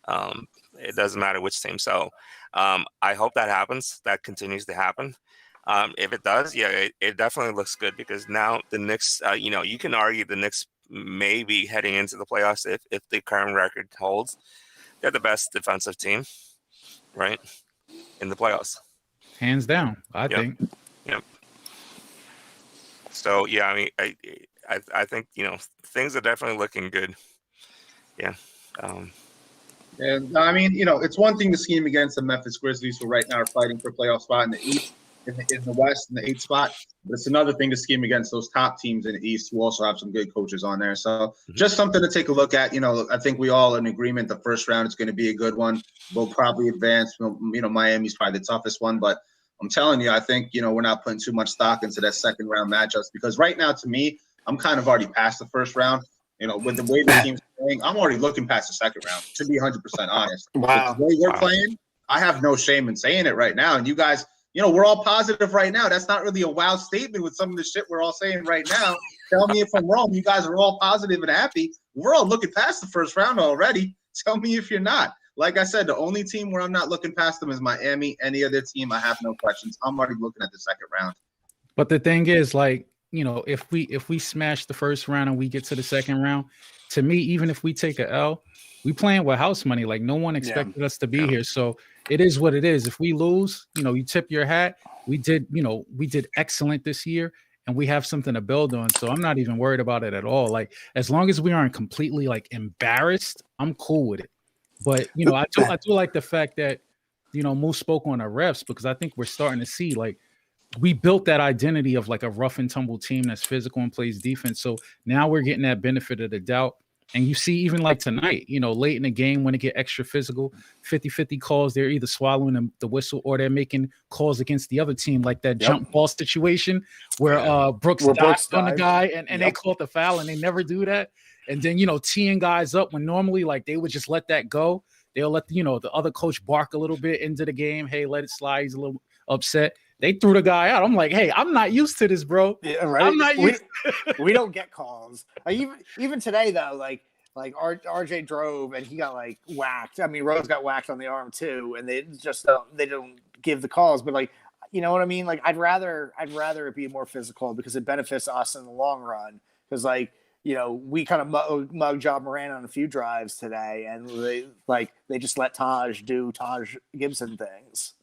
It doesn't matter which team. So I hope that happens. That continues to happen. If it does, yeah, it definitely looks good because now the Knicks, you can argue the Knicks may be heading into the playoffs if the current record holds. They're the best defensive team, right, in the playoffs. Hands down, I think. Yep. So, yeah, I mean, I think, things are definitely looking good. Yeah. And, I mean, it's one thing to scheme against the Memphis Grizzlies, who right now are fighting for a playoff spot in the East. In the West, in the 8th spot. But it's another thing to scheme against those top teams in the East who also have some good coaches on there. So just something to take a look at. I think we all are in agreement the first round is going to be a good one. We'll probably advance. Miami's probably the toughest one. But I'm telling you, I think, we're not putting too much stock into that second round matchups because right now, to me, I'm kind of already past the first round. With the way the team's playing, I'm already looking past the second round, to be 100% honest. Wow. The way we're playing, I have no shame in saying it right now. And you guys – we're all positive right now. That's not really a wild statement with some of the shit we're all saying right now. Tell me if I'm wrong. You guys are all positive and happy. We're all looking past the first round already. Tell me if you're not. Like I said, the only team where I'm not looking past them is Miami. Any other team, I have no questions. I'm already looking at the second round. But the thing is, like, if we smash the first round and we get to the second round, to me, even if we take a L, we playing with house money. Like no one expected us to be here. So it is what it is. If we lose, you tip your hat. We did excellent this year and we have something to build on. So I'm not even worried about it at all. Like as long as we aren't completely like embarrassed, I'm cool with it. But I do like the fact that, Moose spoke on the refs because I think we're starting to see like we built that identity of like a rough and tumble team that's physical and plays defense. So now we're getting that benefit of the doubt. And you see, even like tonight, late in the game when it get extra physical, 50-50 calls, they're either swallowing the whistle or they're making calls against the other team, like that jump ball situation where Brooks dived on the guy and they caught the foul and they never do that. And then, teeing guys up when normally like they would just let that go. They'll let, the other coach bark a little bit into the game. Hey, let it slide. He's a little upset. They threw the guy out. I'm like, hey, I'm not used to this, bro. Yeah, right. I'm not used. We don't get calls. Even today, though, like like RJ drove and he got like whacked. I mean, Rose got whacked on the arm too, and they don't give the calls. But like, you know what I mean? Like, I'd rather it be more physical because it benefits us in the long run. Because like, you know, we kind of mugged Ja Morant on a few drives today, and they just let Taj Gibson things.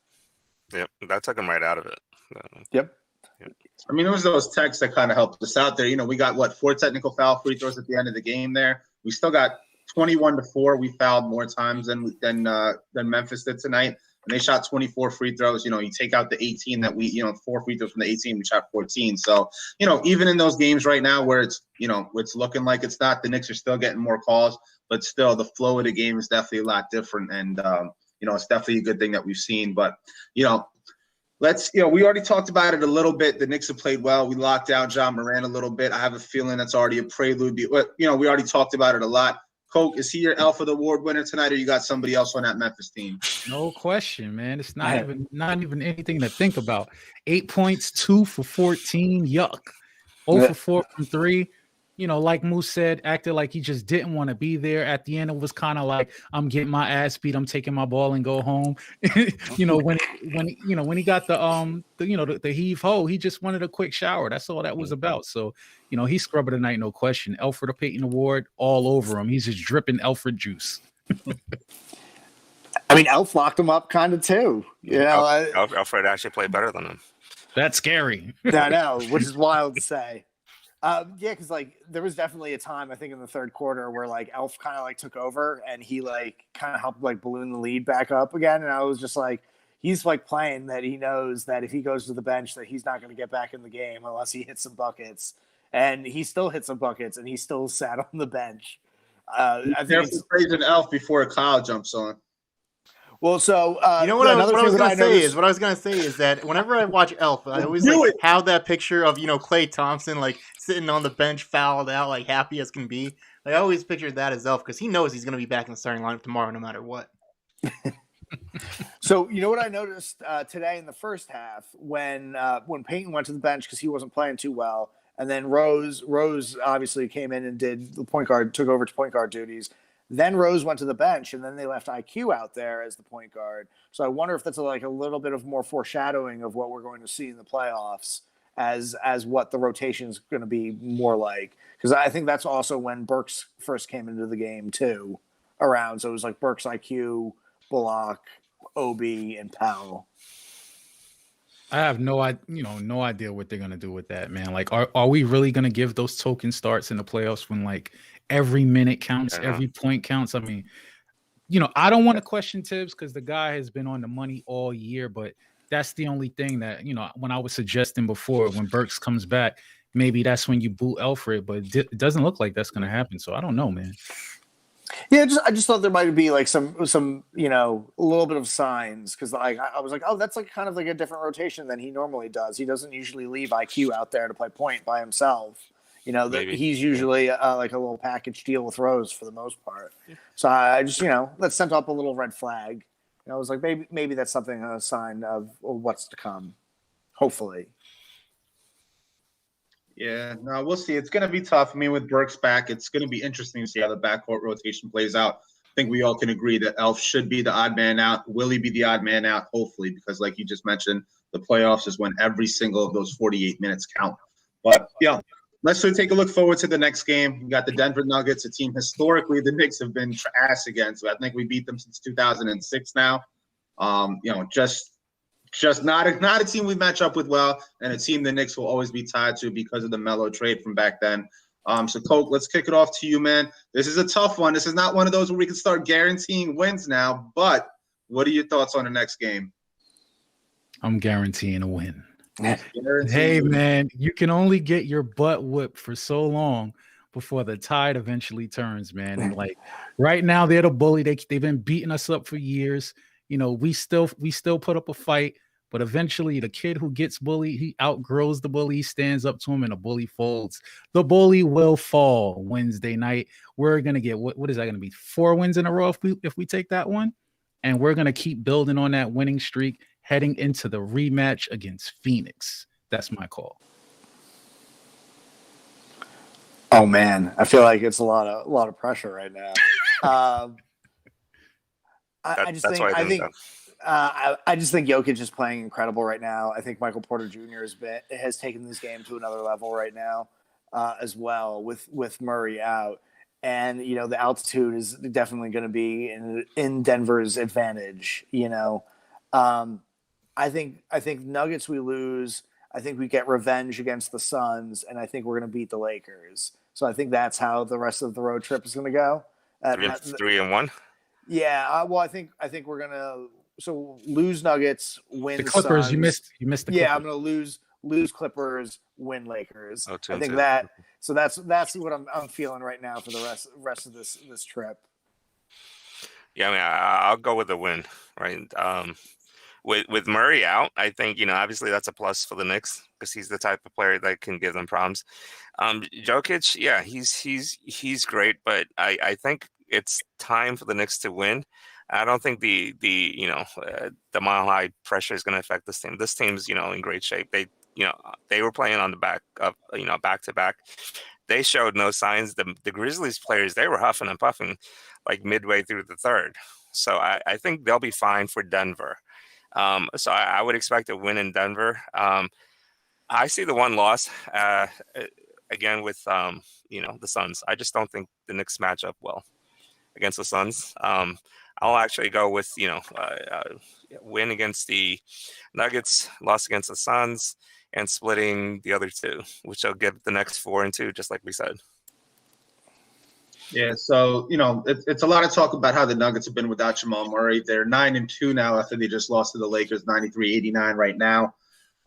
Yep, that took him right out of it. Yep. I mean, it was those techs that kind of helped us out there. You know, we got 4 technical foul free throws at the end of the game there. We still got 21-4. We fouled more times than Memphis did tonight. And they shot 24 free throws. You know, you take out the 18 that 4 free throws from the 18, we shot 14. So, you know, even in those games right now where it's looking like it's not, the Knicks are still getting more calls, but still the flow of the game is definitely a lot different. And, it's definitely a good thing that we've seen. But, we already talked about it a little bit. The Knicks have played well. We locked down Ja Morant a little bit. I have a feeling that's already a prelude. But, we already talked about it a lot. Coke, is he your Alpha Award winner tonight, or you got somebody else on that Memphis team? No question, man. It's not even anything to think about. 8 points, 2 for 14. Yuck. 0 for 4 from 3. You know, like Moose said, acted like he just didn't want to be there. At the end, it was kind of like, I'm getting my ass beat. I'm taking my ball and go home. When he got the heave ho, he just wanted a quick shower. That's all that was about. So, he scrubbed tonight, no question. Alfred Payton Award all over him. He's just dripping Alfred juice. I mean, Elf locked him up kind of too. Alfred actually played better than him. That's scary. I know, which is wild to say. Because like there was definitely a time I think in the third quarter where like Elf kind of like took over and he like kind of helped like balloon the lead back up again, and I was just like, he's like playing that he knows that if he goes to the bench that he's not going to get back in the game unless he hits some buckets, and he still hit some buckets and he still sat on the bench. I think it's praising Elf before a cloud jumps on. Well, so what I was gonna say is that whenever I watch Elf, I always have that picture of Klay Thompson like sitting on the bench, fouled out, like happy as can be. I always pictured that as Elf because he knows he's gonna be back in the starting lineup tomorrow, no matter what. So what I noticed today in the first half when Payton went to the bench because he wasn't playing too well, and then Rose obviously came in and did the point guard, took over to point guard duties. Then Rose went to the bench, and then they left IQ out there as the point guard. So I wonder if that's like a little bit of more foreshadowing of what we're going to see in the playoffs as what the rotation is going to be more like. Because I think that's also when Burks first came into the game too, around. So it was like Burks, IQ, Bullock, Obi, and Pelle. I have no idea what they're gonna do with that, man. Like, are we really gonna give those token starts in the playoffs when like every minute counts, every point counts? I mean, I don't want to question Tibbs because the guy has been on the money all year, but that's the only thing that, when I was suggesting before, when Burks comes back, maybe that's when you boot Alfred, but it doesn't look like that's going to happen. So I don't know, man. Yeah, I just thought there might be like some a little bit of signs because like I was like, oh, that's like kind of like a different rotation than he normally does. He doesn't usually leave IQ out there to play point by himself. He's usually like a little package deal with Rose for the most part. Yeah. So I just that sent up a little red flag. I was like, maybe that's something, a sign of what's to come. Hopefully. Yeah, no, we'll see. It's going to be tough. I mean, with Burks back, it's going to be interesting to see how the backcourt rotation plays out. I think we all can agree that Elf should be the odd man out. Will he be the odd man out? Hopefully, because like you just mentioned, the playoffs is when every single of those 48 minutes count. But, let's take a look forward to the next game. We got the Denver Nuggets, a team historically the Knicks have been trash against. So I think we beat them since 2006 now. Just not a team we match up with well, and a team the Knicks will always be tied to because of the Melo trade from back then. So, Coke, let's kick it off to you, man. This is a tough one. This is not one of those where we can start guaranteeing wins now, but what are your thoughts on the next game? I'm guaranteeing a win. Hey, man, you can only get your butt whipped for so long before the tide eventually turns, man. And like right now, they're the bully. They've been beating us up for years. We still put up a fight, but eventually the kid who gets bullied, he outgrows the bully, he stands up to him, and the bully folds. The bully will fall Wednesday night. We're gonna get what is that gonna be? 4 wins in a row if we take that one, and we're gonna keep building on that winning streak heading into the rematch against Phoenix. That's my call. Oh man, I feel like it's a lot of pressure right now. I just That's think why I didn't go. I just think Jokic is playing incredible right now. I think Michael Porter Jr. has taken this game to another level right now, as well with Murray out, and the altitude is definitely going to be in Denver's advantage. I think Nuggets we lose. I think we get revenge against the Suns, and I think we're going to beat the Lakers. So I think that's how the rest of the road trip is going to go. 3-1. Yeah, well, I think we're gonna lose Nuggets, win The Clippers, Suns. you missed the Yeah, Clippers. I'm gonna lose Clippers, win Lakers. Oh, I think 2-2. that. So that's what I'm feeling right now for the rest of this trip. Yeah, I mean, I'll go with the win, right? With Murray out, I think obviously that's a plus for the Knicks because he's the type of player that can give them problems. Jokic, yeah, he's great, but I think it's time for the Knicks to win. I don't think the mile high pressure is going to affect this team. This team's in great shape. They were playing on the back of back to back. They showed no signs. The Grizzlies players, they were huffing and puffing like midway through the third. So I think they'll be fine for Denver. So I would expect a win in Denver. I see the one loss again with the Suns. I just don't think the Knicks match up well against the Suns. I'll actually go with win against the Nuggets, loss against the Suns, and splitting the other two, which will give the next 4-2, just like we said. Yeah, so it's a lot of talk about how the Nuggets have been without Jamal Murray. They're 9-2 now after they just lost to the Lakers, 93-89 right now.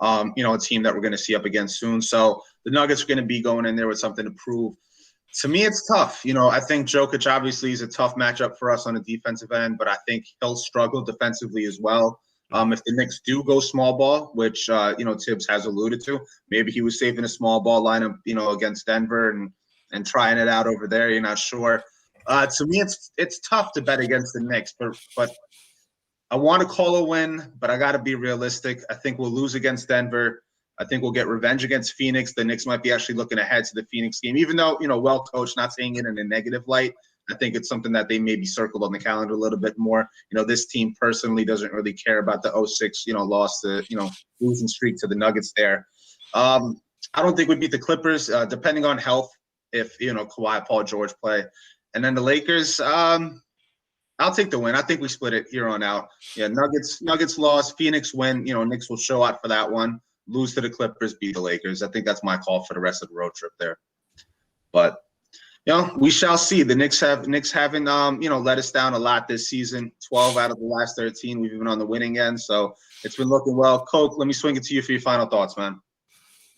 A team that we're going to see up against soon. So the Nuggets are going to be going in there with something to prove. To me, it's tough. I think Jokic obviously is a tough matchup for us on the defensive end, but I think he'll struggle defensively as well. If the Knicks do go small ball, which Tibbs has alluded to, maybe he was saving a small ball lineup, against Denver and trying it out over there. You're not sure. To me, it's tough to bet against the Knicks, but I want to call a win, but I got to be realistic. I think we'll lose against Denver. I think we'll get revenge against Phoenix. The Knicks might be actually looking ahead to the Phoenix game, even though, well coached, not saying it in a negative light. I think it's something that they maybe circled on the calendar a little bit more. This team personally doesn't really care about the 06, loss to, losing streak to the Nuggets there. I don't think we beat the Clippers, depending on health, if, Kawhi, Paul George play. And then the Lakers, I'll take the win. I think we split it here on out. Yeah, Nuggets lost, Phoenix win. Knicks will show out for that one. Lose to the Clippers, beat the Lakers. I think that's my call for the rest of the road trip there. But we shall see. The Knicks haven't let us down a lot this season. 12 out of the last 13. We've been on the winning end, so it's been looking well. Coke, let me swing it to you for your final thoughts, man.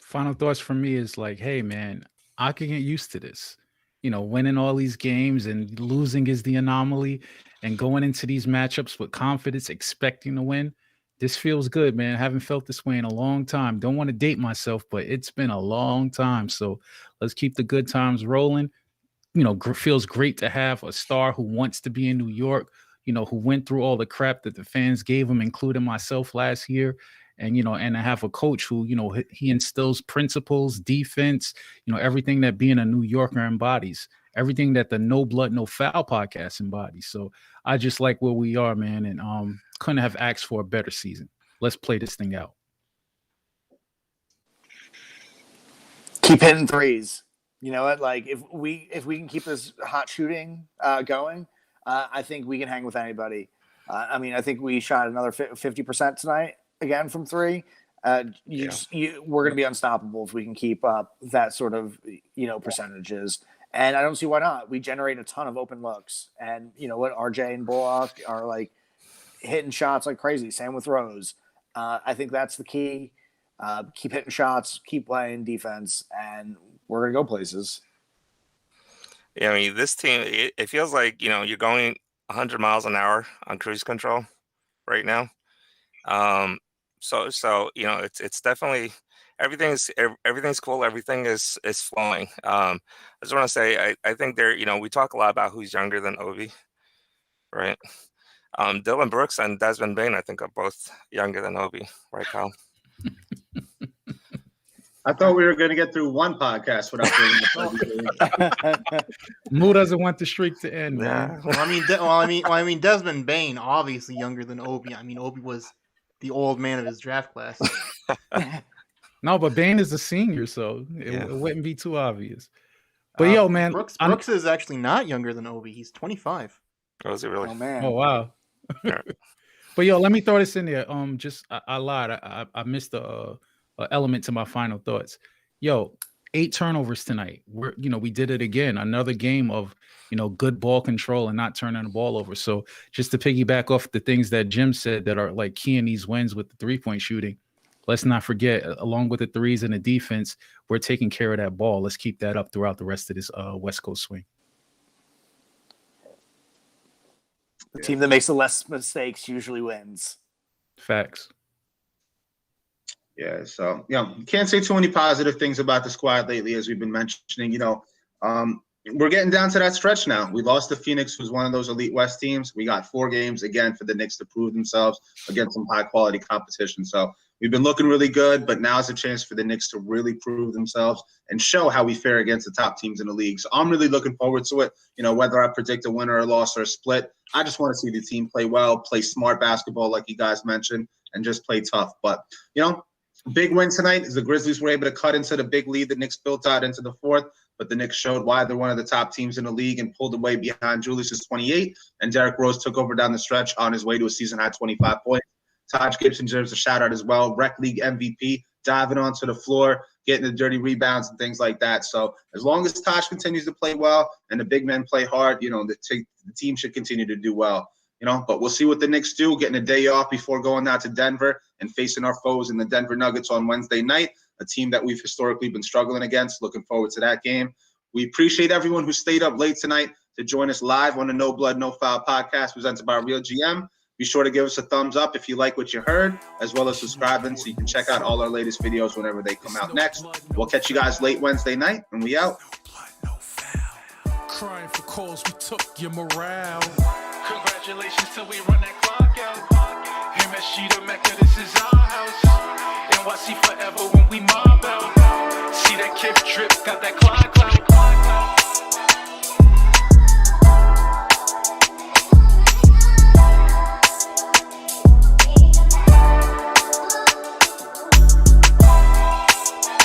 Final thoughts from me is like, hey, man, I can get used to this. Winning all these games and losing is the anomaly, and going into these matchups with confidence, expecting to win. This feels good, man. I haven't felt this way in a long time. Don't want to date myself, but it's been a long time. So let's keep the good times rolling. Feels great to have a star who wants to be in New York, who went through all the crap that the fans gave him, including myself last year. And, and to have a coach who, he instills principles, defense, everything that being a New Yorker embodies, everything that the No Blood, No Foul podcast embodies. So I just like where we are, man. And couldn't have asked for a better season. Let's play this thing out. Keep hitting threes. You know what? Like if we can keep this hot shooting going, I think we can hang with anybody. I think we shot another 50% tonight again from three. We're going to be unstoppable if we can keep up that sort of percentages. And I don't see why not. We generate a ton of open looks, and RJ and Bullock are like hitting shots like crazy. Same with Rose. I think that's the key. Keep hitting shots, keep playing defense, and we're gonna go places. Yeah, I mean, this team, it feels like you're going 100 miles an hour on cruise control right now. So it's definitely everything's cool. Everything is flowing. I just want to say I think we talk a lot about who's younger than Obi, right? Dylan Brooks and Desmond Bain, I think, are both younger than Obi, right, Kyle? I thought we were going to get through one podcast without doing Moo doesn't want the streak to end, man. I mean, Desmond Bain, obviously younger than Obi. I mean, Obi was the old man of his draft class. No, but Bain is a senior, so it wouldn't be too obvious. But yo, man, Brooks is actually not younger than Obi. He's 25. Oh, is it really? Oh man. Oh wow. But yo, let me throw this in there. I lied. I missed a element to my final thoughts. Yo, 8 turnovers tonight. We did it again. Another game of good ball control and not turning the ball over. So just to piggyback off the things that Jim said that are like key in these wins with the 3-point shooting, let's not forget, along with the threes and the defense, we're taking care of that ball. Let's keep that up throughout the rest of this West Coast swing. The team that makes the less mistakes usually wins. Facts. Yeah, so can't say too many positive things about the squad lately, as we've been mentioning. We're getting down to that stretch now. We lost to Phoenix, who's one of those elite West teams. We got 4 games again for the Knicks to prove themselves against some high quality competition. So we've been looking really good, but now's a chance for the Knicks to really prove themselves and show how we fare against the top teams in the league. So I'm really looking forward to it. Whether I predict a winner or a loss or a split, I just want to see the team play well, play smart basketball, like you guys mentioned, and just play tough. But big win tonight is the Grizzlies were able to cut into the big lead the Knicks built out into the fourth, but the Knicks showed why they're one of the top teams in the league and pulled away behind Julius's 28, and Derrick Rose took over down the stretch on his way to a season-high 25 points. Taj Gibson deserves a shout-out as well. Rec League MVP, diving onto the floor, getting the dirty rebounds and things like that. So as long as Taj continues to play well and the big men play hard, the team should continue to do well. But we'll see what the Knicks do, getting a day off before going out to Denver and facing our foes in the Denver Nuggets on Wednesday night, a team that we've historically been struggling against. Looking forward to that game. We appreciate everyone who stayed up late tonight to join us live on the No Blood, No Foul podcast presented by Real GM. Be sure to give us a thumbs up if you like what you heard, as well as subscribing so you can check out all our latest videos whenever they come out next. We'll catch you guys late Wednesday night, and we out. Crying for calls, we took your morale. Congratulations till we run that clock out. MSG to Mecca, this is our house. NYC forever when we mob out. See that kid drip, got that clock clout.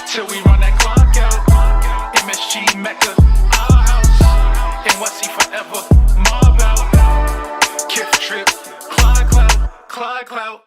Till we run that clock out. MSG Mecca, our house. NYC forever, mob out. Kiff trip, cloud clout.